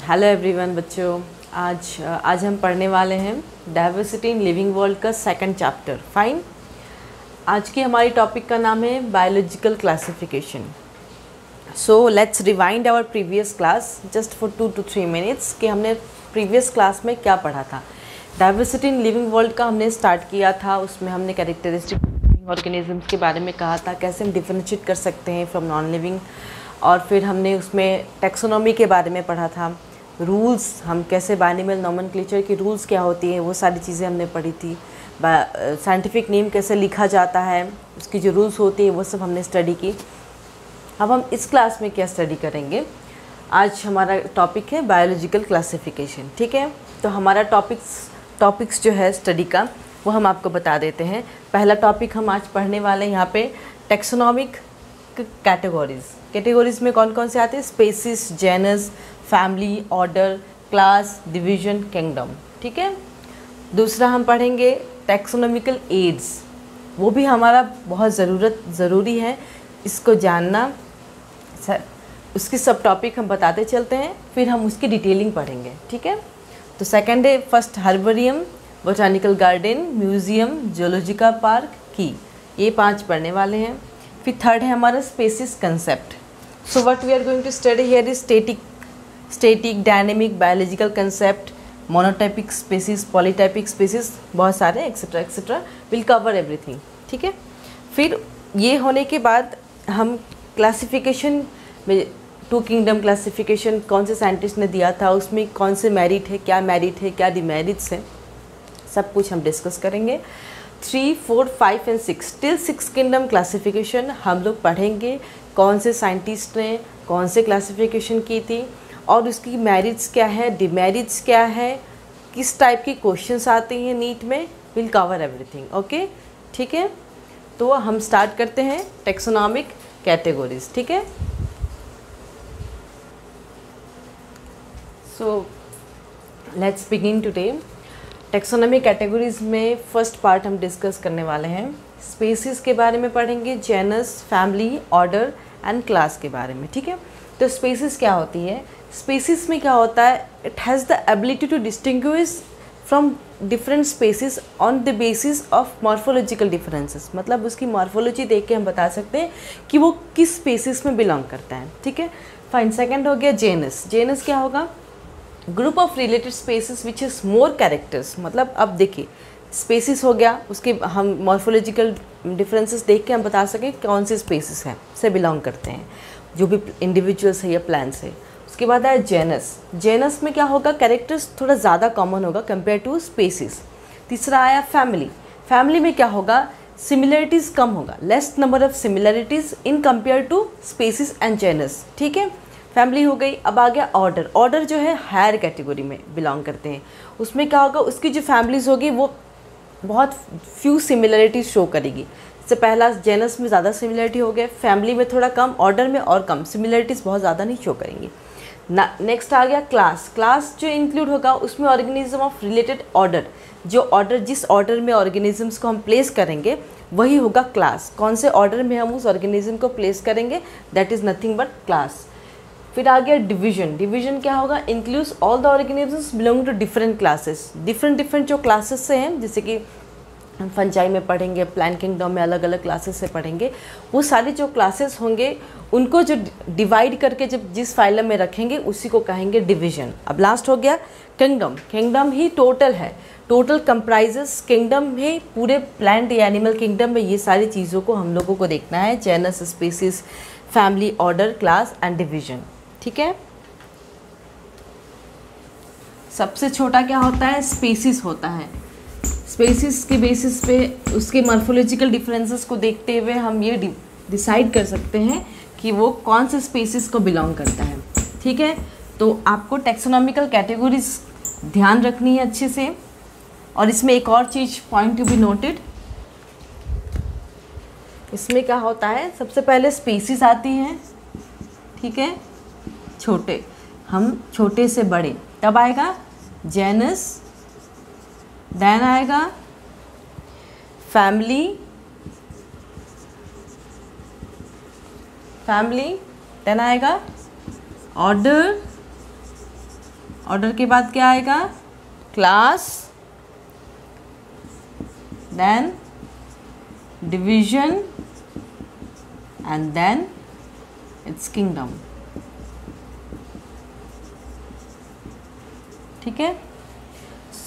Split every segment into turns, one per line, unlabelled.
Hello everyone बच्चों, आज हम पढ़ने वाले हैं डाइवर्सिटी इन लिविंग वर्ल्ड का सेकंड चैप्टर। फाइन। आज की हमारी टॉपिक का नाम है biological classification. So let's rewind our previous class just for 2 to 3 minutes कि हमने प्रीवियस क्लास में क्या पढ़ा था। डाइवर्सिटी इन लिविंग वर्ल्ड का हमने स्टार्ट किया था। उसमें हमने कैरेक्टरिस्टिक ऑर्गेनिजम्स के बारे में कहा था, कैसे हम डिफरेंशिएट कर सकते हैं फ्रॉम नॉन लिविंग। और फिर हमने उसमें टैक्सोनॉमी के बारे में पढ़ा था, रूल्स, हम कैसे बायनिमल नोमेनक्लेचर की रूल्स क्या होती हैं वो सारी चीज़ें हमने पढ़ी थी। साइंटिफिक नेम कैसे लिखा जाता है, उसकी जो रूल्स होती है वो सब हमने स्टडी की। अब हम इस क्लास में क्या स्टडी करेंगे, आज हमारा टॉपिक है बायोलॉजिकल क्लासिफिकेशन। ठीक है, तो हमारा टॉपिक्स जो है स्टडी का वो हम आपको बता देते हैं। पहला टॉपिक हम आज पढ़ने वाले हैं यहाँ पे टैक्सोनॉमिक कैटेगरीज में कौन कौन से आते हैं, species, genus, family, order, class, division, kingdom. ठीक है। दूसरा हम पढ़ेंगे टैक्सोनॉमिकल एड्स, वो भी हमारा बहुत ज़रूरी है इसको जानना। उसकी सब टॉपिक हम बताते चलते हैं, फिर हम उसकी डिटेलिंग पढ़ेंगे। ठीक है। तो सेकंड है first herbarium, botanical garden, museum, zoological park की, ये 5 पढ़ने वाले हैं। फिर थर्ड है हमारा species concept. So what we are going to study here is static, dynamic, biological concept, monotypic species, polytypic species, बहुत सारे etcetera etcetera, will cover everything. ठीक है। फिर ये होने के बाद हम क्लासिफिकेशन में 2 किंगडम क्लासिफिकेशन कौन से साइंटिस्ट ने दिया था, उसमें कौन से मेरिट है, क्या डिमेरिट्स है, सब कुछ हम डिस्कस करेंगे। 3, 4, 5 एंड 6 टिल 6 किंगडम क्लासिफिकेशन हम लोग पढ़ेंगे, कौन से साइंटिस्ट ने कौन से क्लासिफिकेशन की थी और उसकी मेरिट्स क्या है, डिमेरिट्स क्या है, किस टाइप की क्वेश्चंस आती हैं नीट में, विल कवर एवरीथिंग। ओके, ठीक है। तो हम स्टार्ट करते हैं टैक्सोनॉमिक कैटेगरीज। ठीक है। So let's begin today. Taxonomy categories में फर्स्ट पार्ट हम डिस्कस करने वाले हैं, स्पेसिस के बारे में पढ़ेंगे, genus, family, order and class के बारे में। ठीक है। तो स्पेसिस क्या होती है, स्पेसिस में क्या होता है, it has the ability to distinguish from different species on the basis of morphological differences. मतलब उसकी मॉर्फोलॉजी देख के हम बता सकते हैं कि वो किस स्पेसिस में बिलोंग करता है। ठीक है। फाइन। सेकेंड हो गया जेनस। जेनस क्या होगा, group of related species which is more characters. मतलब अब देखिए स्पेसिस हो गया, उसके हम मॉर्फोलॉजिकल डिफरेंसेस देख के हम बता सकें कौन से स्पेसिस हैं से बिलोंग करते हैं, जो भी इंडिविजुअल्स है या प्लांट्स है। उसके बाद आया जेनस। जेनस में क्या होगा, कैरेक्टर्स थोड़ा ज़्यादा कॉमन होगा कंपेयर टू स्पेसिस। तीसरा आया फैमिली। फैमिली में क्या होगा, सिमिलरिटीज़ कम होगा, less number of similarities in compare to species and genus. ठीक है, फैमिली हो गई। अब आ गया ऑर्डर। ऑर्डर जो है हायर कैटेगरी में बिलोंग करते हैं, उसमें क्या होगा, उसकी जो फैमिलीज़ होगी वो बहुत फ्यू सिमिलरिटीज़ शो करेगी। जैसे पहला जेनस में ज़्यादा सिमिलरिटी हो गया, फैमिली में थोड़ा कम, ऑर्डर में और कम, सिमिलरिटीज़ बहुत ज़्यादा नहीं शो करेंगी। नेक्स्ट आ गया क्लास। क्लास जो इंक्लूड होगा उसमें ऑर्गेनिज्म ऑफ रिलेटेड ऑर्डर, जो ऑर्डर जिस ऑर्डर में ऑर्गेनिजम्स को हम प्लेस करेंगे वही होगा क्लास। कौन से ऑर्डर में हम उस ऑर्गेनिज्म को प्लेस करेंगे, that is nothing but class. फिर आ गया डिवीजन। डिवीजन क्या होगा, includes all the organisms belong to different classes. Different जो क्लासेस से हैं, जैसे कि हम फंजाई में पढ़ेंगे, प्लांट किंगडम में अलग अलग क्लासेस से पढ़ेंगे, वो सारे जो क्लासेस होंगे उनको जो डिवाइड करके जब जिस फाइलम में रखेंगे उसी को कहेंगे डिवीजन। अब लास्ट हो गया किंगडम। किंगडम ही टोटल है, टोटल कंप्राइजेस किंगडम में, पूरे प्लांट या एनिमल किंगडम में ये सारी चीज़ों को हम लोगों को देखना है, genus, species, family, order, class and division. ठीक है। सबसे छोटा क्या होता है, स्पेसिस होता है। स्पेसिस के बेसिस पे उसके मॉर्फोलॉजिकल डिफरेंसेस को देखते हुए हम ये डिसाइड कर सकते हैं कि वो कौन से स्पेसिस को बिलोंग करता है। ठीक है। तो आपको टैक्सोनॉमिकल कैटेगरीज ध्यान रखनी है अच्छे से। और इसमें एक और चीज़ पॉइंट टू बी नोटेड, इसमें क्या होता है, सबसे पहले स्पेसिस आती हैं। ठीक है, छोटे, हम छोटे से बड़े, तब आएगा जेनस, देन आएगा फैमिली, देन आएगा ऑर्डर, ऑर्डर के बाद क्या आएगा? Class, then division and then it's kingdom. ठीक है,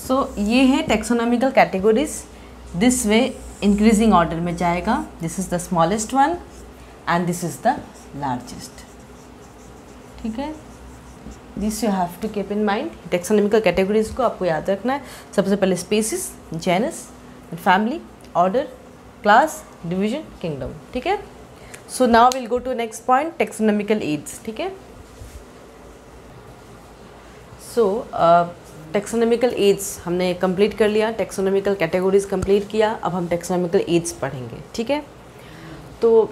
सो ये है taxonomical categories. This way increasing order में जाएगा। This is the smallest one and this is the largest. ठीक है, this you have to keep in mind. Taxonomical categories को आपको याद रखना है। सबसे पहले species, genus, family, order, class, division, kingdom. ठीक है, so now will go to next point, taxonomical aids. ठीक है, सो टेक्सोनॉमिकल एड्स हमने कंप्लीट कर लिया, टेक्सोनॉमिकल कैटेगरीज कंप्लीट किया। अब हम टेक्सोनॉमिकल एड्स पढ़ेंगे। ठीक है, तो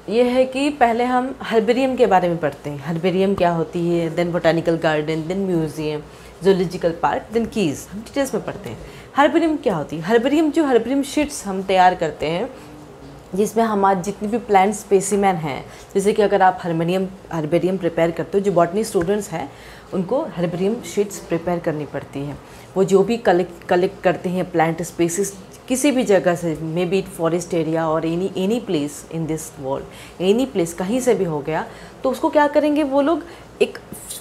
ये है कि पहले हम हर्बेरियम के बारे में पढ़ते हैं। हर्बेरियम क्या होती है, then botanical garden, then museum, zoological park, then keys, हम डिटेल्स में पढ़ते हैं। हर्बेरियम क्या होती है? हर्बेरियम शीट्स हम तैयार करते हैं जिसमें हमारे जितने भी प्लांट स्पेसिमेन हैं, जैसे कि अगर आप हर्बेरियम प्रिपेयर करते हो, जो बॉटनी स्टूडेंट्स हैं उनको हर्बेरियम शीट्स प्रिपेयर करनी पड़ती है। वो जो भी कलेक्ट करते हैं प्लांट स्पेसिस किसी भी जगह से, may be it forest area और any place in this world, any place कहीं से भी हो गया, तो उसको क्या करेंगे वो लोग, एक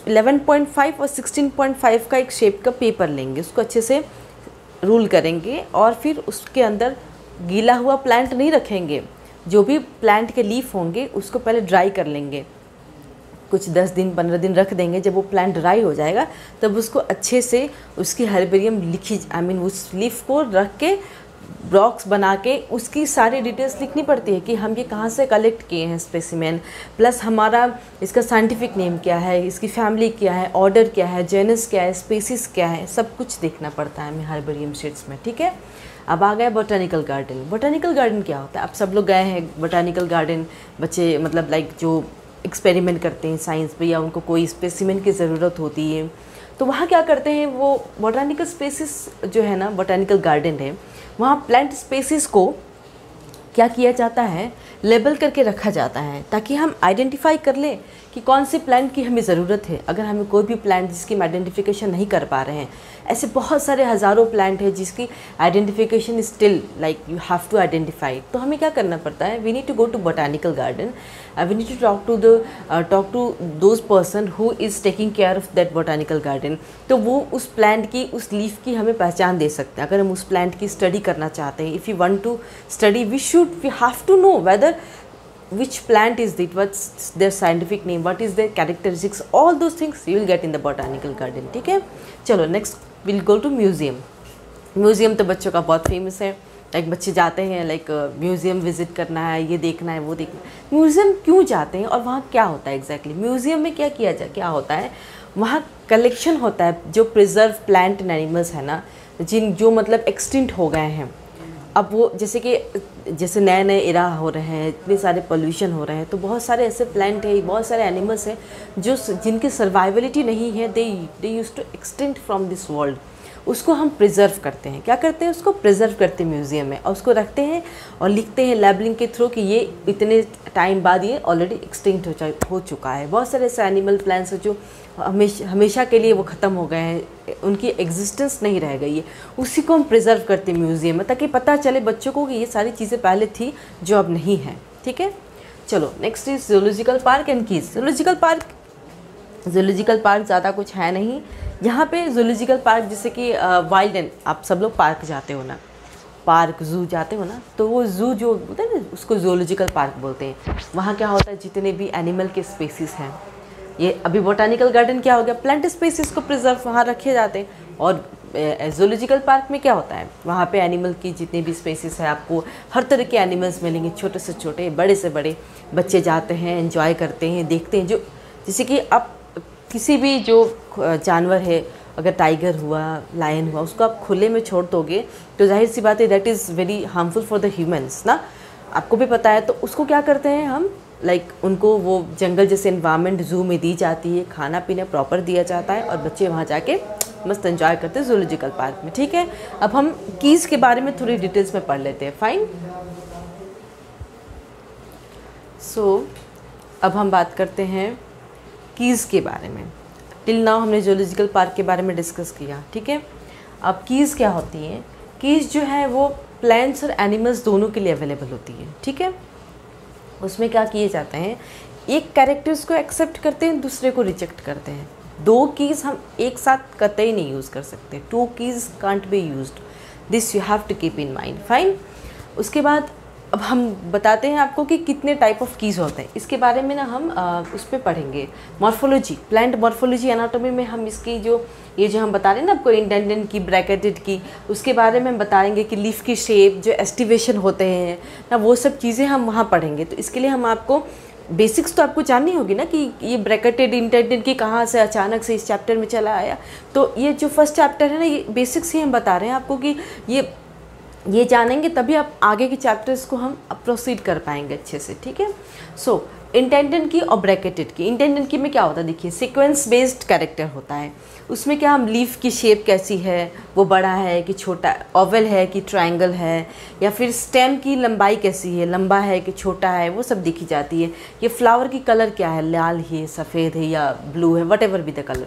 11.5 और 16.5 का एक शेप का पेपर लेंगे, उसको अच्छे से रूल करेंगे और फिर उसके अंदर गीला हुआ प्लांट नहीं रखेंगे। जो भी प्लांट के लीफ होंगे उसको पहले ड्राई कर लेंगे, कुछ 10 दिन 15 दिन रख देंगे। जब वो प्लांट ड्राई हो जाएगा तब उसको अच्छे से उसकी हर्बेरियम उस लीफ को रख के बॉक्स बना के उसकी सारी डिटेल्स लिखनी पड़ती है कि हम ये कहाँ से कलेक्ट किए हैं स्पेसिमेन, प्लस हमारा इसका साइंटिफिक नेम क्या है, इसकी फैमिली क्या है, ऑर्डर क्या है, जेनस क्या है, स्पेसिस क्या है, सब कुछ देखना पड़ता है हमें हर्बेरियम शीट्स में। ठीक है, अब आ गया बोटानिकल गार्डन। बोटानिकल गार्डन क्या होता है? आप सब लोग गए हैं बोटानिकल गार्डन, बच्चे मतलब लाइक जो एक्सपेरिमेंट करते हैं साइंस पे, या उनको कोई स्पेसिमेन की ज़रूरत होती है, तो वहाँ क्या करते हैं, वो बोटानिकल स्पेसिस जो है ना, बोटानिकल गार्डन है, वहाँ प्लांट स्पेसिस को क्या किया जाता है, लेबल करके रखा जाता है, ताकि हम आइडेंटिफाई कर लें कि कौन से प्लांट की हमें ज़रूरत है। अगर हमें कोई भी प्लांट जिसकी हम आइडेंटिफिकेशन नहीं कर पा रहे हैं, ऐसे बहुत सारे हज़ारों प्लांट है जिसकी identification still like you have to identify, तो हमें क्या करना पड़ता है, we need to go to botanical garden, we need to talk to those person who is taking care of that botanical garden. तो वो उस प्लांट की, उस लीफ की हमें पहचान दे सकते हैं। अगर हम उस प्लांट की स्टडी करना चाहते हैं, if you want to study, we have to know whether which plant is it, what's their scientific name, what is their characteristics, all those things you will get in the botanical garden. ठीक है, चलो next will go to museum. Museum तो बच्चों का बहुत famous है, like बच्चे जाते हैं, लाइक म्यूजियम विजिट करना है, ये देखना है, वो देखना है। म्यूजियम क्यों जाते हैं और वहाँ क्या होता है एग्जैक्टली? म्यूजियम में क्या होता है, वहाँ कलेक्शन होता है जो प्रिजर्व प्लांट एंड एनिमल्स है ना, जो मतलब एक्सटिंक्ट हो गए हैं। अब वो जैसे नए एरा हो रहे हैं, इतने सारे पोल्यूशन हो रहे हैं, तो बहुत सारे ऐसे प्लांट है, बहुत सारे एनिमल्स हैं जिनकी सर्वाइवलिटी नहीं है, they use to extinct from this world. उसको हम प्रिजर्व करते हैं, क्या करते हैं, उसको प्रिजर्व करते हैं म्यूज़ियम में, और उसको रखते हैं और लिखते हैं लेबलिंग के थ्रू कि ये इतने टाइम बाद ये ऑलरेडी एक्सटिंक्ट हो चुका है। बहुत सारे ऐसे एनिमल प्लांट्स हैं जो हमेशा के लिए वो ख़त्म हो गए हैं, उनकी एग्जिस्टेंस नहीं रह गई है, उसी को हम प्रिजर्व करते हैं म्यूज़ियम में, ताकि पता चले बच्चों को कि ये सारी चीज़ें पहले थी जो अब नहीं है। ठीक है, चलो next is zoological park and keys. Zoological park ज़्यादा कुछ है नहीं यहाँ पे। जूलॉजिकल पार्क जैसे कि वाइल्ड एंड, आप सब लोग पार्क जाते हो ना, पार्क जू जाते हो ना, तो वो जू जो बोलते हैं ना, उसको जूलॉजिकल पार्क बोलते हैं। वहाँ क्या होता है, जितने भी एनिमल के स्पेसीज हैं, ये अभी बोटानिकल गार्डन क्या हो गया, प्लांट स्पेसीज को प्रिजर्व वहाँ रखे जाते हैं। और जूलॉजिकल पार्क में क्या होता है, वहाँ पे एनिमल की जितने भी स्पेसीज है, आपको हर तरह के एनिमल्स मिलेंगे, छोटे से छोटे, बड़े से बड़े। बच्चे जाते हैं, एंजॉय करते हैं, देखते हैं। जो जैसे कि आप किसी भी जो जानवर है, अगर टाइगर हुआ, लायन हुआ, उसको आप खुले में छोड़ दोगे तो जाहिर सी बात है that is very harmful for the humans ना, आपको भी पता है। तो उसको क्या करते हैं हम, लाइक उनको वो जंगल जैसे एनवायरनमेंट जू में दी जाती है, खाना पीना प्रॉपर दिया जाता है, और बच्चे वहाँ जाके मस्त एंजॉय करते हैं जूलॉजिकल पार्क में। ठीक है, अब हम कीज़ के बारे में थोड़ी डिटेल्स में पढ़ लेते हैं। फाइन, सो अब हम बात करते हैं कीज़ के बारे में। टिल नाउ हमने जूलॉजिकल पार्क के बारे में डिस्कस किया, ठीक है। अब कीज़ क्या होती हैं? कीज़ जो है वो प्लांट्स और एनिमल्स दोनों के लिए अवेलेबल होती है, ठीक है। उसमें क्या किए जाते हैं, एक कैरेक्टर्स को एक्सेप्ट करते हैं, दूसरे को रिजेक्ट करते हैं। दो कीज़ हम एक साथ कतई नहीं यूज़ कर सकते, two keys can't be used, this you have to keep in mind, fine. उसके बाद अब हम बताते हैं आपको कि कितने टाइप ऑफ कीज़ होते हैं। इसके बारे में ना हम उस पर पढ़ेंगे, मॉर्फोलॉजी, प्लांट मॉर्फोलॉजी एनाटॉमी में हम इसकी जो ये जो हम बता रहे हैं ना आपको, इंडेंटेड की, ब्रैकेटेड की, उसके बारे में हम बताएंगे कि लीफ की शेप, जो एस्टिवेशन होते हैं ना, वो सब चीज़ें हम वहाँ पढ़ेंगे। तो इसके लिए हम आपको बेसिक्स तो आपको जाननी होगी ना कि ये ब्रैकेटेड इंडेंटेड की कहाँ से अचानक से इस चैप्टर में चला आया। तो ये जो फर्स्ट चैप्टर है ना, ये बेसिक्स ही हम बता रहे हैं आपको कि ये जानेंगे तभी आप आगे के चैप्टर्स को हम प्रोसीड कर पाएंगे अच्छे से, ठीक है। सो इंटेंडेंट की और ब्रैकेटेड की। इंटेंडेंट की में क्या होता है, देखिए सीक्वेंस बेस्ड कैरेक्टर होता है। उसमें क्या, हम लीफ की शेप कैसी है, वो बड़ा है कि छोटा, ओवल है कि ट्रायंगल है, या फिर स्टेम की लंबाई कैसी है, लंबा है कि छोटा है, वो सब देखी जाती है। ये फ्लावर की कलर क्या है, लाल है, सफ़ेद है या ब्लू है, what ever be the colour,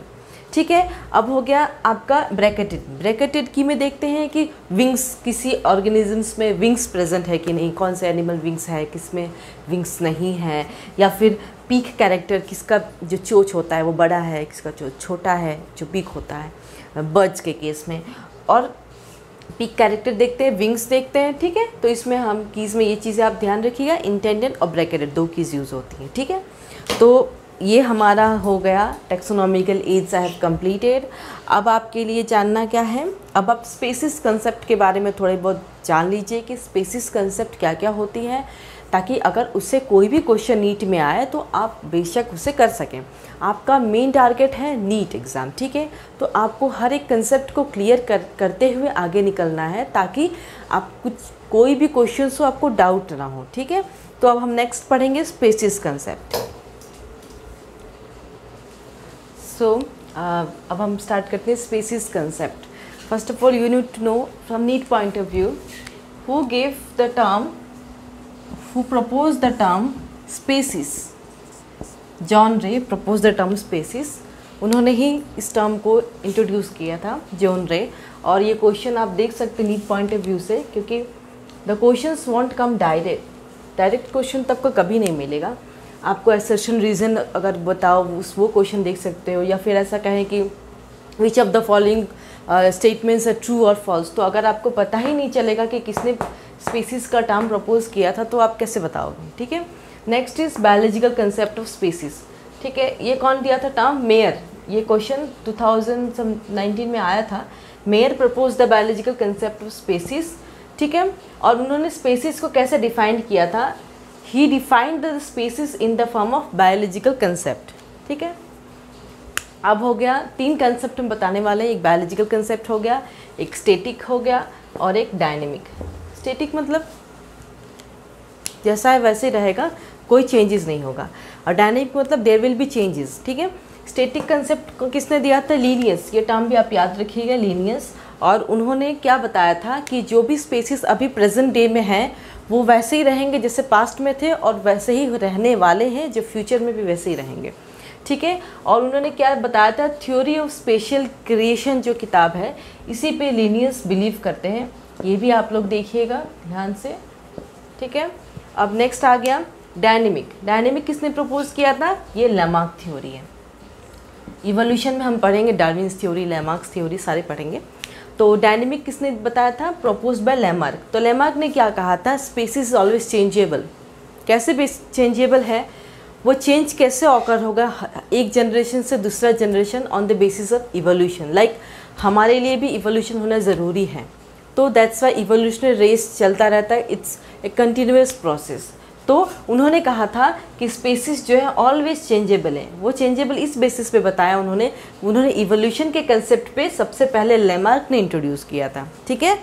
ठीक है। अब हो गया आपका ब्रैकेटेड। ब्रैकेटेड की में देखते हैं कि विंग्स, किसी ऑर्गेनिजम्स में विंग्स प्रेजेंट है कि नहीं, कौन से एनिमल विंग्स है, किस में विंग्स नहीं है, या फिर पीक कैरेक्टर, किसका जो चोंच होता है वो बड़ा है, किसका चोंच छोटा है, जो पीक होता है बर्ड्स के केस में। और पीक कैरेक्टर देखते हैं, विंग्स देखते हैं, ठीक है। तो इसमें हम कीज़ में ये चीज़ें आप ध्यान रखिएगा, इंटेंडेंट और ब्रैकेटेड दो कीज़ यूज़ होती हैं, ठीक है। तो ये हमारा हो गया taxonomical ads I have completed. अब आपके लिए जानना क्या है, अब आप स्पेसिस कंसेप्ट के बारे में थोड़े बहुत जान लीजिए कि स्पेसिस कंसेप्ट क्या क्या होती है, ताकि अगर उससे कोई भी क्वेश्चन नीट में आए तो आप बेशक उसे कर सकें। आपका मेन टारगेट है नीट एग्ज़ाम, ठीक है। तो आपको हर एक कंसेप्ट को क्लियर करते हुए आगे निकलना है, ताकि आप कोई भी क्वेश्चन हो आपको डाउट ना हो, ठीक है। तो अब हम नेक्स्ट पढ़ेंगे स्पेसिस कंसेप्ट। सो अब हम स्टार्ट करते हैं species concept. First of all you need to know from NEET point of view, who gave the term, who proposed the term species? John Ray proposed the term species। उन्होंने ही इस term को introduce किया था, John रे। और ये question आप देख सकते हैं नीट पॉइंट ऑफ व्यू से, क्योंकि the questions want come direct question तब को कभी नहीं मिलेगा आपको। असर्शन रीज़न अगर बताओ वो क्वेश्चन देख सकते हो, या फिर ऐसा कहें कि which of the following statements are true और फॉल्स। तो अगर आपको पता ही नहीं चलेगा कि किसने स्पीसीज़ का टर्म प्रपोज किया था तो आप कैसे बताओगे, ठीक है। Next is biological concept of species, ठीक है। ये कौन दिया था टर्म, मेयर। ये क्वेश्चन 2019 में आया था। Mayor propose the biological concept of species, ठीक है। और उन्होंने स्पीसीज़ को कैसे डिफाइन किया था, he defined the species in the form of biological concept, ठीक है। अब हो गया 3 कंसेप्ट हम बताने वाले हैं, एक बायोलॉजिकल कंसेप्ट हो गया, एक स्टैटिक हो गया और एक डायनेमिक। स्टैटिक मतलब जैसा है वैसे रहेगा, कोई चेंजेस नहीं होगा, और डायनेमिक मतलब देयर विल बी चेंजेस, ठीक है। स्टैटिक कंसेप्ट को किसने दिया था, लीनियस। ये टर्म भी आप याद रखिएगा, लीनियस। और उन्होंने क्या बताया था कि जो भी स्पेसिस अभी प्रेजेंट डे में हैं वो वैसे ही रहेंगे जैसे पास्ट में थे, और वैसे ही रहने वाले हैं जो फ्यूचर में भी वैसे ही रहेंगे, ठीक है। और उन्होंने क्या बताया था, थ्योरी ऑफ स्पेशल क्रिएशन जो किताब है, इसी पे लीनियस बिलीव करते हैं। ये भी आप लोग देखिएगा ध्यान से, ठीक है। अब नेक्स्ट आ गया डायनेमिक। डायनेमिक किसने प्रपोज किया था, ये लैमार्क थ्योरी है। इवोल्यूशन में हम पढ़ेंगे डार्विन्स थ्योरी, लैमार्क्स थ्योरी सारे पढ़ेंगे। तो डायनेमिक किसने बताया था, प्रपोज बाय लैमार्क। तो लैमार्क ने क्या कहा था, स्पेसिस ऑलवेज चेंजेबल। कैसे चेंजेबल है, वो चेंज कैसे ऑकर होगा एक जनरेशन से दूसरा generation on the basis of evolution. Like हमारे लिए भी इवोल्यूशन होना ज़रूरी है, तो दैट्स वाई इवोल्यूशनरी रेस चलता रहता है, इट्स ए कंटिन्यूअस प्रोसेस। तो उन्होंने कहा था कि स्पेसिस जो है ऑलवेज चेंजेबल है। वो चेंजेबल इस बेसिस पे बताया उन्होंने इवोल्यूशन के कंसेप्ट पे सबसे पहले लैमार्क ने इंट्रोड्यूस किया था, ठीक है।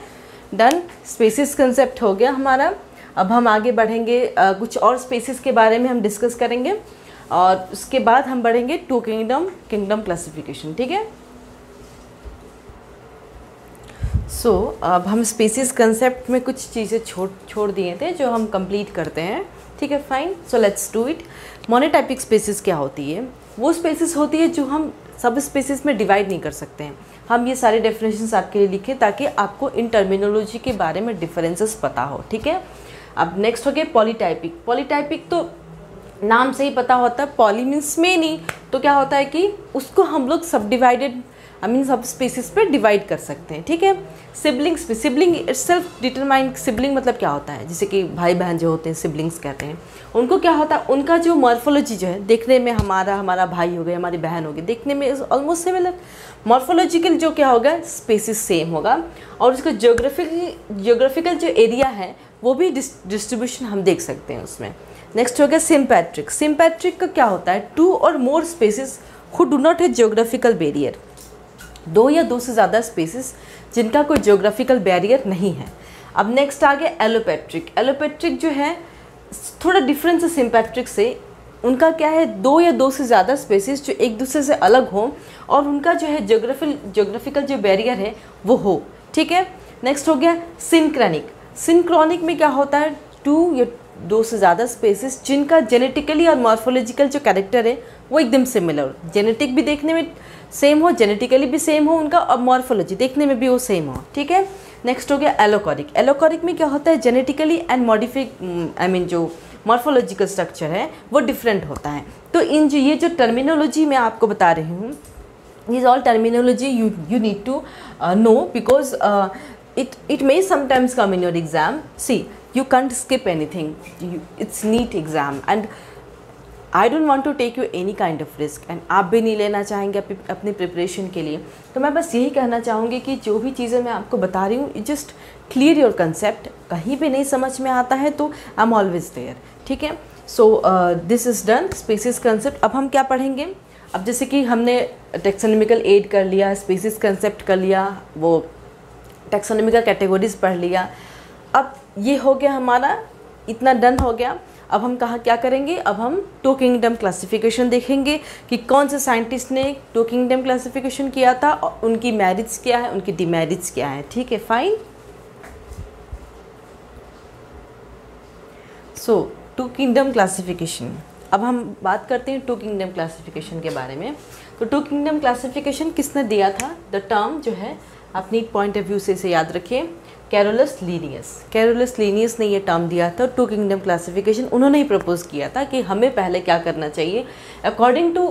डन, स्पेसिस कंसेप्ट हो गया हमारा। अब हम आगे बढ़ेंगे, कुछ और स्पेसिस के बारे में हम डिस्कस करेंगे, और उसके बाद हम बढ़ेंगे टू किंगडम क्लासिफिकेशन, ठीक है। सो अब हम स्पेसिस कंसेप्ट में कुछ चीज़ें छोड़ दिए थे जो हम कंप्लीट करते हैं, ठीक है, fine. So let's do it. Monotypic species क्या होती है, वो स्पेसिस होती है जो हम सब स्पीसीज में डिवाइड नहीं कर सकते हैं। हम ये सारे डेफिनेशंस आपके लिए लिखे ताकि आपको इन टर्मिनोलॉजी के बारे में डिफरेंसेस पता हो, ठीक है। अब नेक्स्ट हो गया पॉलीटाइपिक। पॉलीटाइपिक तो नाम से ही पता होता है, पॉली मीन्स मेनी, तो क्या होता है कि उसको हम लोग सब डिवाइडेड सब स्पीसीज पे डिवाइड कर सकते हैं, ठीक है। सिबलिंग्स पे, सिबलिंग इटसेल्फ डिटरमाइन, सिबलिंग मतलब क्या होता है, जैसे कि भाई बहन जो होते हैं सिबलिंग्स कहते हैं, उनको क्या होता है, उनका जो मॉर्फोलॉजी जो है देखने में हमारा भाई हो गया, हमारी बहन होगी, देखने में ऑलमोस्ट सिमिलर। मॉर्फोलॉजिकल जो क्या होगा, स्पीसीज सेम होगा, और उसका जियोग्राफिकल जो एरिया है वो भी डिस्ट्रीब्यूशन हम देख सकते हैं उसमें। नेक्स्ट हो गया सिम्पैट्रिक। सिम्पैट्रिक का क्या होता है, 2 और मोर species who do not have geographical barrier, 2 या 2 से ज़्यादा स्पीसीज जिनका कोई जियोग्राफिकल बैरियर नहीं है। अब नेक्स्ट आ गया एलोपेट्रिक। एलोपेट्रिक जो है थोड़ा डिफरेंस है सिम्पैट्रिक से, उनका क्या है, 2 या 2 से ज़्यादा स्पीसीज जो एक दूसरे से अलग हो और उनका जो है जियोग्राफिकल जो बैरियर है वो हो, ठीक है। नेक्स्ट हो गया सिंक्रोनिक। सिंक्रोनिक में क्या होता है, 2 या 2 से ज़्यादा स्पीसीज जिनका जेनेटिकली और मॉर्फोलॉजिकल जो कैरेक्टर है वो एकदम सिमिलर, जेनेटिक भी देखने में सेम हो, जेनेटिकली भी सेम हो उनका, और मॉर्फोलॉजी देखने में भी वो सेम हो, ठीक है। नेक्स्ट हो गया एलोकोरिक। एलोकोरिक में क्या होता है, जेनेटिकली एंड मॉडिफाइड जो मॉर्फोलॉजिकल स्ट्रक्चर है वो डिफरेंट होता है। तो ये जो टर्मिनोलॉजी मैं आपको बता रही हूँ, these all terminology you need to know because it may sometimes come in your exam. See, you can't skip anything. It's NEET exam and I don't want to take you any kind of risk and आप भी नहीं लेना चाहेंगे अपनी preparation के लिए। तो मैं बस यही कहना चाहूँगी कि जो भी चीज़ें मैं आपको बता रही हूँ, जस्ट क्लियर योर कंसेप्ट। कहीं भी नहीं समझ में आता है तो आई एम ऑलवेज देयर, ठीक है। So this is done species concept. अब हम क्या पढ़ेंगे, अब जैसे कि हमने टेक्सोनॉमिकल एड कर लिया, स्पीसीज कंसेप्ट कर लिया, वो टेक्सोनॉमिकल कैटेगरीज पढ़ लिया, अब ये हो गया हमारा, इतना डन हो गया। अब हम क्या करेंगे, अब हम 2 किंगडम क्लासिफिकेशन देखेंगे कि कौन से साइंटिस्ट ने 2 किंगडम क्लासिफिकेशन किया था और उनकी मेरिट्स क्या है, उनकी डिमेरिट्स क्या है, ठीक है, फाइन। सो 2 किंगडम क्लासिफिकेशन, अब हम बात करते हैं 2 किंगडम क्लासिफिकेशन के बारे में। तो 2 किंगडम क्लासिफिकेशन किसने दिया था, द टर्म जो है अपनी पॉइंट ऑफ व्यू से इसे याद रखिए, कैरोलस लीनियस। कैरोलस लीनियस ने ये टर्म दिया था 2 किंगडम क्लासिफिकेशन, उन्होंने ही प्रपोज किया था कि हमें पहले क्या करना चाहिए। According to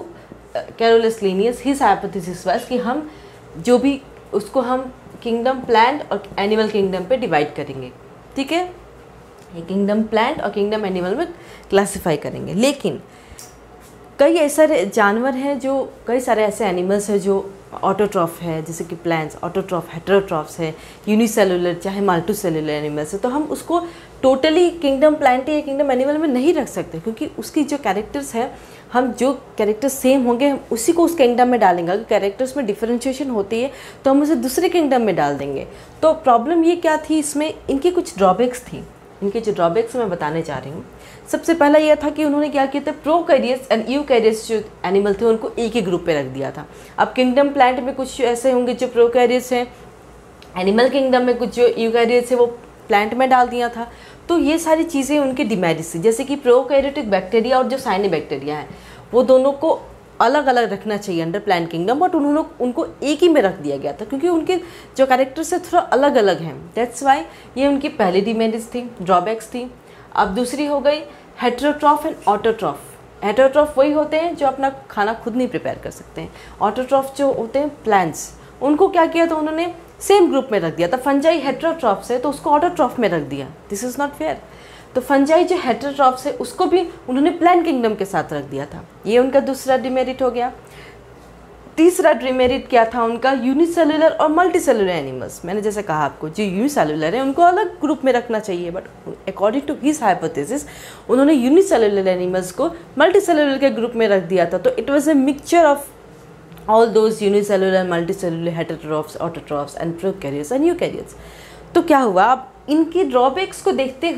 Carolus Linnaeus his hypothesis was कि हम जो भी उसको हम किंगडम प्लांट और एनिमल किंगडम पे डिवाइड करेंगे, ठीक है, ये किंगडम प्लांट और किंगडम एनिमल में क्लासिफाई करेंगे। लेकिन कई ऐसे जानवर हैं, जो कई सारे ऐसे एनिमल्स हैं जो ऑटोट्रॉफ है, जैसे कि प्लांट्स ऑटोट्रॉफ, हेटेरोट्रॉफ्स है, यूनिसेलुलर चाहे मल्टीसेलुलर एनिमल्स है, तो हम उसको टोटली किंगडम प्लांट या किंगडम एनिमल में नहीं रख सकते, क्योंकि उसकी जो कैरेक्टर्स है, हम जो कैरेक्टर्स सेम होंगे हम उसी को उस किंगडम में डालेंगे। अगर कैरेक्टर्स में डिफरेंशिएशन होती है तो हम उसे दूसरे किंगडम में डाल देंगे। तो प्रॉब्लम ये क्या थी, इसमें इनकी कुछ ड्रॉबैक्स थी। इनके जो ड्रॉबैक्स मैं बताने जा रही हूँ, सबसे पहला यह था कि उन्होंने क्या किया था, प्रोकैरियट्स एंड यूकैरियट्स जो एनिमल थे उनको एक ही ग्रुप पे रख दिया था। अब किंगडम प्लांट में कुछ ऐसे होंगे जो प्रोकैरियट्स हैं, एनिमल किंगडम में कुछ जो यूकैरियट्स है वो प्लांट में डाल दिया था। तो ये सारी चीज़ें उनकी डिमेरिट्स थी, जैसे कि प्रोकैरियोटिक बैक्टीरिया और जो साइनोबैक्टीरिया है वो दोनों को अलग अलग रखना चाहिए अंडर प्लांट किंगडम, बट उन्होंने उनको एक ही में रख दिया गया था क्योंकि उनके जो कैरेक्टर्स है थोड़ा अलग अलग हैं। दैट्स वाई ये उनकी पहली डिमेरिट्स थी, ड्रॉबैक्स थी। अब दूसरी हो गई हेटेरोट्रॉफ एंड ऑटोट्रॉफ। हेटेरोट्रॉफ वही होते हैं जो अपना खाना खुद नहीं प्रिपेयर कर सकते हैं। ऑटोट्रॉफ जो होते हैं प्लांट्स, उनको क्या किया था उन्होंने सेम ग्रुप में रख दिया था। फंजाई हेटेरोट्रॉफ्स है तो उसको ऑटोट्रॉफ में रख दिया, दिस इज़ नॉट फेयर। तो फंजाई जो हेटेरोट्रॉफ्स है उसको भी उन्होंने प्लांट किंगडम के साथ रख दिया था, ये उनका दूसरा डिमेरिट हो गया। तीसरा डिमेरिट क्या था उनका, यूनिसेलुलर और मल्टीसेलुलर एनिमल्स। मैंने जैसे कहा आपको जो यूनिसेलुलर है उनको अलग ग्रुप में रखना चाहिए, but according to his hypothesis उन्होंने यूनिसेलुलर एनिमल्स को मल्टीसेलुलर के ग्रुप में रख दिया था। तो it was a mixture of all those unicellular, multicellular, heterotrophs, autotrophs and prokaryotes and eukaryotes. तो क्या हुआ, अब इनकी ड्रॉबैक्स को देखते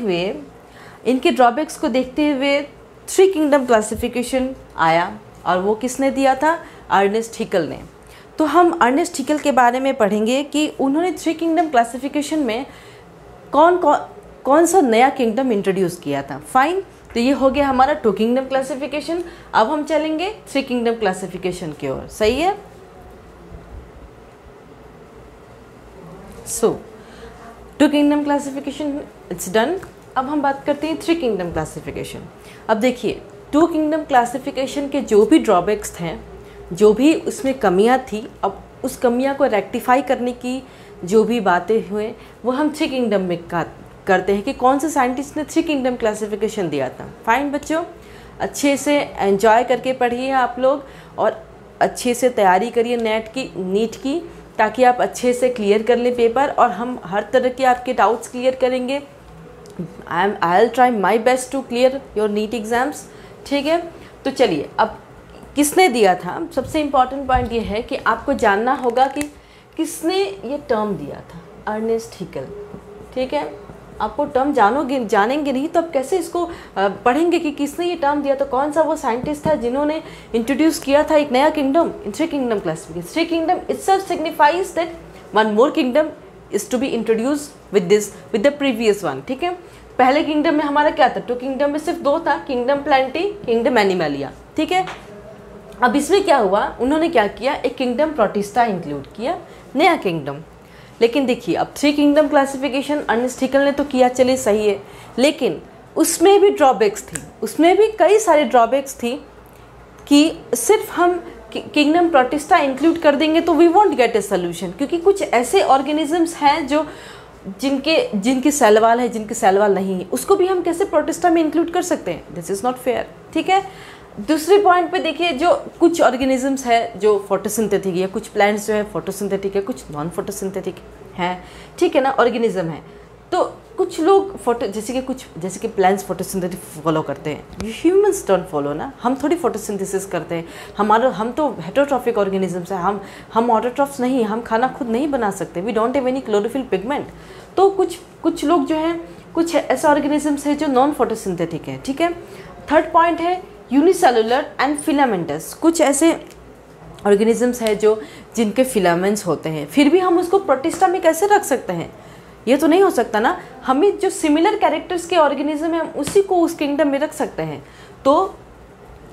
हुए 3 किंगडम क्लासिफिकेशन आया, और वो किसने दिया था, अर्नेस्ट हिकल ने। तो हम अर्नेस्ट हिकल के बारे में पढ़ेंगे कि उन्होंने 3 किंगडम क्लासिफिकेशन में कौन सा नया किंगडम इंट्रोड्यूस किया था। फाइन, तो ये हो गया हमारा 2 किंगडम क्लासिफिकेशन। अब हम चलेंगे 3 किंगडम क्लासिफिकेशन की ओर। सही है। सो 2 किंगडम क्लासिफिकेशन इट्स डन। अब हम बात करते हैं 3 किंगडम क्लासिफिकेशन। अब देखिए 2 किंगडम क्लासिफिकेशन के जो भी ड्रॉबैक्स थे, जो भी उसमें कमियां थी, अब उस कमियां को रेक्टिफाई करने की जो भी बातें हुए वो हम 3 किंगडम में करते हैं कि कौन से साइंटिस्ट ने 3 किंगडम क्लासिफिकेशन दिया था। फाइन बच्चों, अच्छे से एंजॉय करके पढ़िए आप लोग और अच्छे से तैयारी करिए नीट की, ताकि आप अच्छे से क्लियर कर लें पेपर और हम हर तरह के आपके डाउट्स क्लियर करेंगे। I will try my best to clear your NEET exams. ठीक है, तो चलिए अब किसने दिया था। सबसे इम्पॉर्टेंट पॉइंट ये है कि आपको जानना होगा कि किसने ये टर्म दिया था, अर्नेस्ट हैकेल। ठीक है, आपको टर्म जानेंगे नहीं तो आप कैसे इसको पढ़ेंगे कि किसने ये टर्म दिया। तो कौन सा वो साइंटिस्ट था जिन्होंने इंट्रोड्यूस किया था एक नया kingdom in 3 kingdom classification. 3 kingdom itself signifies that one more kingdom is to be introduce with the previous one. ठीक है, पहले किंगडम में हमारा क्या था, 2 किंगडम में सिर्फ 2 था, किंगडम प्लांटी, किंगडम एनिमलिया। ठीक है, अब इसमें क्या हुआ, उन्होंने क्या किया, एक किंगडम प्रोटिस्टा इंक्लूड किया, नया किंगडम। लेकिन देखिए अब 3 किंगडम क्लासिफिकेशन अर्नेस्ट हैकेल ने तो किया, चलिए सही है, लेकिन उसमें भी ड्रॉबैक्स थी, उसमें भी कई सारे ड्रॉबैक्स थी कि सिर्फ हम किंगडम प्रोटिस्टा इंक्लूड कर देंगे तो we won't get a solution, क्योंकि कुछ ऐसे ऑर्गेनिजम्स हैं जो जिनके सेल वाल है, जिनके सेल वाल नहीं है, उसको भी हम कैसे प्रोटिस्टा में इंक्लूड कर सकते हैं। This is not fair. ठीक है, दूसरे पॉइंट पे देखिए, जो कुछ ऑर्गेनिजम्स है जो फोटोसिंथेटिक है, कुछ प्लांट्स जो है फोटोसिंथेटिक है, कुछ नॉन फोटोसिंथेटिक हैं। ठीक है ना, ऑर्गेनिज्म है। तो कुछ लोग जैसे कि प्लांट्स फोटोसिंथेटिक फॉलो करते हैं, ह्यूमंस डोंट फॉलो ना, हम थोड़ी फोटोसिंथेसिस करते हैं। हम तो हेटेरोट्रॉफिक ऑर्गेनिजम्स हैं, हम ऑटोट्रॉफ्स नहीं, हम खाना खुद नहीं बना सकते, we don't have any chlorophyll pigment. तो कुछ लोग जो हैं, कुछ ऐसे ऑर्गेनिजम्स हैं जो नॉन फोटोसिंथेटिक है। ठीक है, थर्ड पॉइंट है यूनिसेलुलर एंड फिलामेंटस। कुछ ऐसे ऑर्गेनिजम्स है जिनके फिलामेंट्स होते हैं, फिर भी हम उसको प्रोटिस्टा में कैसे रख सकते हैं, ये तो नहीं हो सकता ना। हमें जो सिमिलर कैरेक्टर्स के ऑर्गेनिज्म है हम उसी को उस किंगडम में रख सकते हैं। तो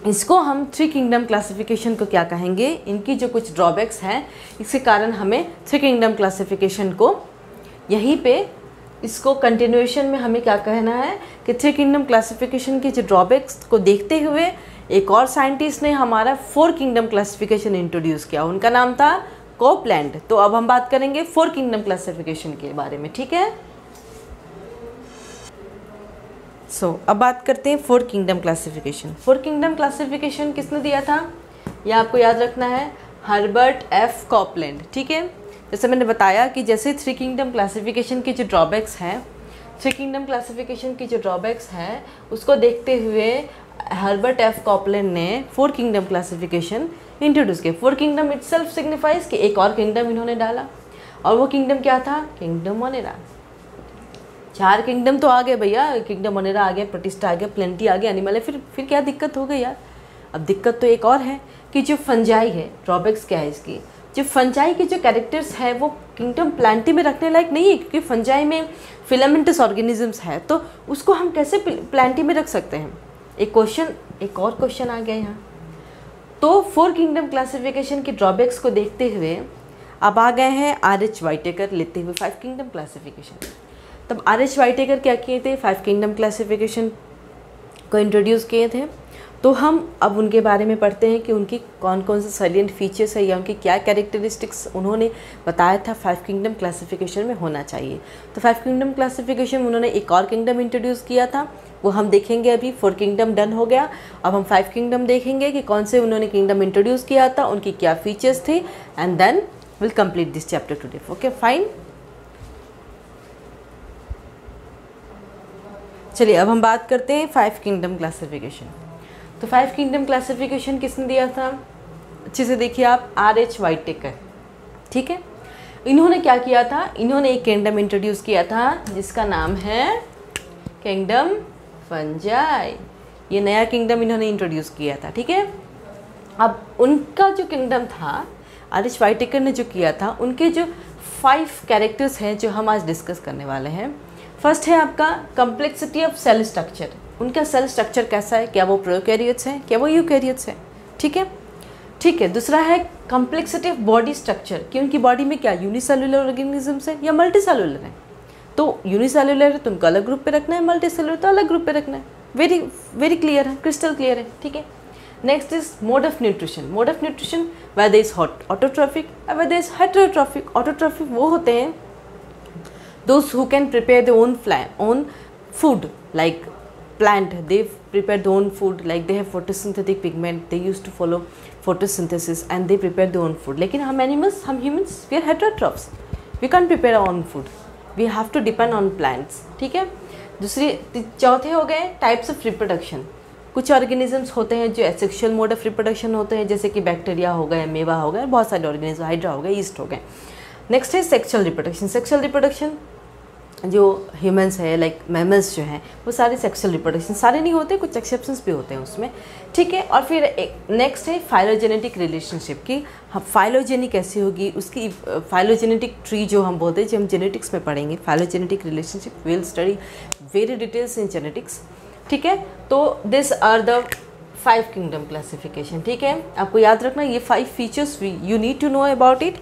इसको हम 3 किंगडम क्लासिफिकेशन को क्या कहेंगे, इनकी जो कुछ ड्रॉबैक्स हैं इसके कारण हमें 3 किंगडम क्लासिफिकेशन को यहीं पे इसको कंटिन्यूएशन में हमें क्या कहना है कि 3 किंगडम क्लासिफिकेशन के जो ड्रॉबैक्स को देखते हुए एक और साइंटिस्ट ने हमारा 4 किंगडम क्लासिफिकेशन इंट्रोड्यूस किया, उनका नाम था कोपलैंड। तो अब हम बात करेंगे 4 किंगडम क्लासिफिकेशन के बारे में। ठीक है, अब बात करते हैं 4 किंगडम क्लासिफिकेशन। 4 किंगडम क्लासिफिकेशन किसने दिया था, यह आपको याद रखना है, हर्बर्ट एफ कोपलैंड। ठीक है, जैसे मैंने बताया कि जैसे 3 किंगडम क्लासिफिकेशन के जो ड्रॉबैक्स हैं, 3 किंगडम क्लासिफिकेशन की जो ड्रॉबैक्स हैं उसको देखते हुए हर्बर्ट एफ कोपलैंड ने 4 किंगडम क्लासिफिकेशन इंट्रोड्यूस किया। 4 किंगडम इटसेल्फ सिग्निफाइज कि एक और किंगडम इन्होंने डाला, और वो किंगडम क्या था, किंगडम मोनेरा। 4 किंगडम तो आ गए भैया, किंगडम मोनेरा आ गया, प्रोटिस्टा आ गया, प्लेंटी आ गया, एनिमल है, फिर क्या दिक्कत हो गई यार। अब दिक्कत तो एक और है कि जो फंजाई है, ड्रॉबैक्स क्या है इसकी, जो फंजाई के जो कैरेक्टर्स है वो किंगडम प्लांटी में रखने लायक नहीं है, क्योंकि फंजाई में फिलामेंटस ऑर्गेनिजम्स है, तो उसको हम कैसे प्लांटी में रख सकते हैं। एक और क्वेश्चन आ गया यहाँ। तो 4 किंगडम क्लासिफिकेशन के ड्रॉबैक्स को देखते हुए अब आ गए हैं R.H. वाइटेकर लेते हुए 5 किंगडम क्लासिफिकेशन। तब R.H. वाइटेकर क्या किए थे, 5 किंगडम क्लासिफिकेशन को इंट्रोड्यूस किए थे। तो हम अब उनके बारे में पढ़ते हैं कि उनकी कौन कौन से सैलिएंट फीचर्स है या उनकी क्या कैरेक्टरिस्टिक्स उन्होंने बताया था 5 किंगडम क्लासिफिकेशन में होना चाहिए। तो 5 किंगडम क्लासिफिकेशन में उन्होंने एक और किंगडम इंट्रोड्यूस किया था, वो हम देखेंगे। अभी 4 किंगडम डन हो गया, अब हम 5 किंगडम देखेंगे कि कौन से उन्होंने किंगडम इंट्रोड्यूस किया था, उनकी क्या फीचर्स थे, and then will complete this chapter today. Okay fine, चलिए अब हम बात करते हैं 5 किंगडम क्लासिफिकेशन। तो 5 किंगडम क्लासिफिकेशन किसने दिया था, अच्छे से देखिए आप, R.H. वाइटेकर। ठीक है, इन्होंने क्या किया था, इन्होंने एक किंगडम इंट्रोड्यूस किया था जिसका नाम है किंगडम फंजाई। ये नया किंगडम इन्होंने इंट्रोड्यूस किया था। ठीक है, अब उनका जो किंगडम था, R.H. वाइटेकर ने जो किया था, उनके जो 5 कैरेक्टर्स हैं जो हम आज डिस्कस करने वाले हैं। फर्स्ट है आपका कम्प्लेक्सिटी ऑफ सेल स्ट्रक्चर, उनका सेल स्ट्रक्चर कैसा है, क्या वो प्रोकैरियोट्स हैं, क्या वो यूकैरियोट्स हैं, ठीक है। ठीक है, दूसरा है कम्प्लेक्सिटी ऑफ बॉडी स्ट्रक्चर, कि उनकी बॉडी में क्या यूनिसेलुलर ऑर्गेनिजम्स है या मल्टीसेलुलर है। तो यूनिसेलुलर है तो उनको अलग ग्रुप पे रखना है, मल्टीसेलुलर तो अलग ग्रुप पे रखना है। वेरी वेरी क्लियर है, क्रिस्टल क्लियर है, ठीक है। Next is mode of nutrition. Mode of nutrition whether is autotrophic whether is heterotrophic. Autotrophic वो होते हैं those who can prepare their own food, like plant, they prepare their own food, like they have photosynthetic pigment, they used to follow photosynthesis and they prepare their own food. लेकिन हम animals, हम humans, we are heterotrophs, we can't prepare our own food, we have to depend on plants, ठीक है। चौथे हो गए types of reproduction. कुछ organisms होते हैं जो एसेक्सुअल मोड ऑफ रिप्रोडक्शन होते हैं, जैसे कि बैक्टीरिया हो गए, मेवा हो गए, बहुत सारे ऑर्गेनिज्म, हाइड्रा हो गए, ईस्ट हो गए। नेक्स्ट है सेक्सुअल रिप्रोडक्शन। सेक्सुअल रिप्रोडक्शन जो ह्यूमंस है, लाइक मैमल्स जो हैं, वो सारे सेक्सुअल रिप्रोडक्शन, सारे नहीं होते, कुछ एक्सेप्शंस भी होते हैं उसमें, ठीक है। और फिर नेक्स्ट है फाइलोजेनेटिक रिलेशनशिप, की फाइलोजेनी कैसी होगी, उसकी फाइलोजेनेटिक ट्री जो हम बोलते हैं, जो हम जेनेटिक्स में पढ़ेंगे, phylogenetic relationship will study very details in genetics, ठीक है। तो this are the 5 kingdom classification, ठीक है। आपको याद रखना ये 5 features you need to know about it.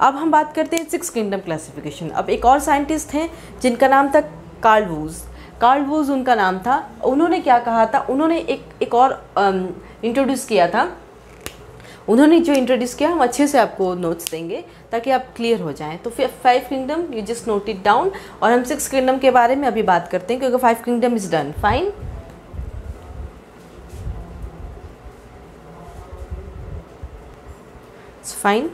अब हम बात करते हैं 6 किंगडम क्लासिफिकेशन। अब एक और साइंटिस्ट हैं जिनका नाम था कार्ल वूज। कार्ल वूज उनका नाम था। उन्होंने क्या कहा था, उन्होंने एक और इंट्रोड्यूस किया था। उन्होंने जो इंट्रोड्यूस किया हम अच्छे से आपको नोट्स देंगे ताकि आप क्लियर हो जाएं। तो फिर 5 kingdom you just note it down, और हम 6 किंगडम के बारे में अभी बात करते हैं क्योंकि 5 kingdom is done, fine. Fine,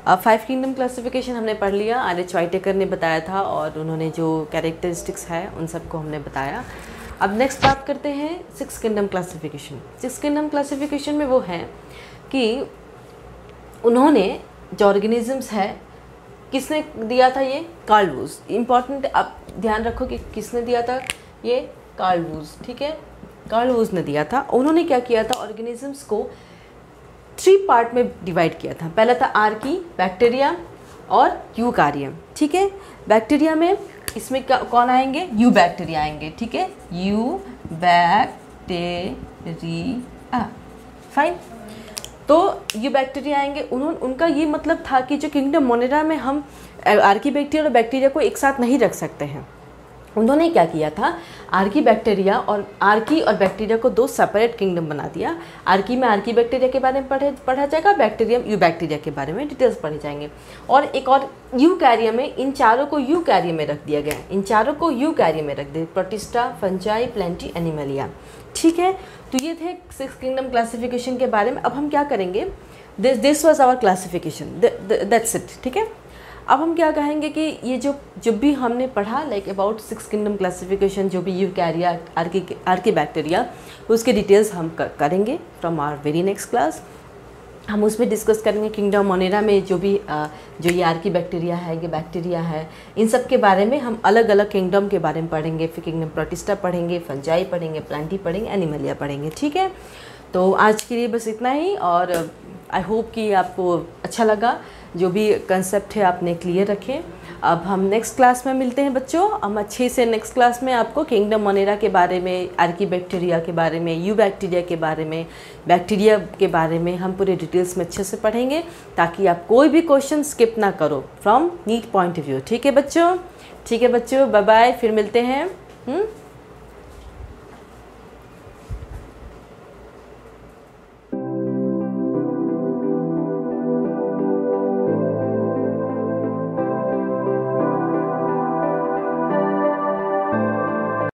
5 kingdom classification हमने पढ़ लिया, R.H. व्हाइटेकर ने बताया था और उन्होंने जो कैरेक्टरिस्टिक्स है उन सबको हमने बताया। अब नेक्स्ट बात करते हैं 6 किंगडम क्लासिफिकेशन। 6 किंगडम क्लासिफिकेशन में वो है कि उन्होंने जो ऑर्गेनिजम्स है, किसने दिया था ये, कार्ल वूज। इम्पॉर्टेंट, आप ध्यान रखो कि किसने दिया था ये, कार्ल वूज, ठीक है, कार्ल वूज ने दिया था। उन्होंने क्या किया था, ऑर्गेनिजम्स को 3 पार्ट में डिवाइड किया था। पहला था आर्की, बैक्टीरिया और यूकारियम, ठीक है। बैक्टीरिया में इसमें कौन आएंगे, यू बैक्टीरिया आएंगे, ठीक है, यू बैक्टीरिया, फाइन। तो यू बैक्टीरिया आएंगे। उनका ये मतलब था कि जो किंगडम मोनेरा में हम आर्की बैक्टीरिया और बैक्टीरिया को एक साथ नहीं रख सकते हैं। उन्होंने क्या किया था, आर्की और बैक्टीरिया को 2 सेपरेट किंगडम बना दिया। आर्की में आर्की बैक्टीरिया के बारे में पढ़ा जाएगा, बैक्टीरियम यू बैक्टीरिया के बारे में डिटेल्स पढ़े जाएंगे। और एक और यूकैरियम में, इन चारों को यूकैरियम में रख दिया गया, इन चारों को यूकैरियम में रख दिया, प्रोटिस्टा, फंजाई, प्लेंटी, एनिमलिया, ठीक है। तो ये थे 6 किंगडम क्लासिफिकेशन के बारे में। अब हम क्या करेंगे, this was our classification, that's it, ठीक है। अब हम क्या कहेंगे कि ये जो भी हमने पढ़ा, लाइक अबाउट 6 किंगडम क्लासिफिकेशन, जो भी यूकैरिया, आर्की बैक्टीरिया, उसके डिटेल्स हम करेंगे from our very next class. हम उसमें डिस्कस करेंगे किंगडम मोनेरा में जो ये आर्की बैक्टीरिया है, ये बैक्टीरिया है, इन सब के बारे में हम अलग अलग किंगडम के बारे में पढ़ेंगे। फिर किंगडम प्रोटिस्टा पढ़ेंगे, फंजाई पढ़ेंगे, प्लांटी पढ़ेंगे, एनिमलिया पढ़ेंगे, ठीक है। तो आज के लिए बस इतना ही, और आई होप कि आपको अच्छा लगा, जो भी कंसेप्ट है आपने क्लियर रखें। अब हम नेक्स्ट क्लास में मिलते हैं बच्चों। हम अच्छे से नेक्स्ट क्लास में आपको किंगडम मोनेरा के बारे में, आर्की बैक्टीरिया के बारे में, यू बैक्टीरिया के बारे में, बैक्टीरिया के बारे में हम पूरे डिटेल्स में अच्छे से पढ़ेंगे, ताकि आप कोई भी क्वेश्चन स्किप ना करो from NEET point of view, ठीक है बच्चों। ठीक है बच्चों, बाय बाय, फिर मिलते हैं।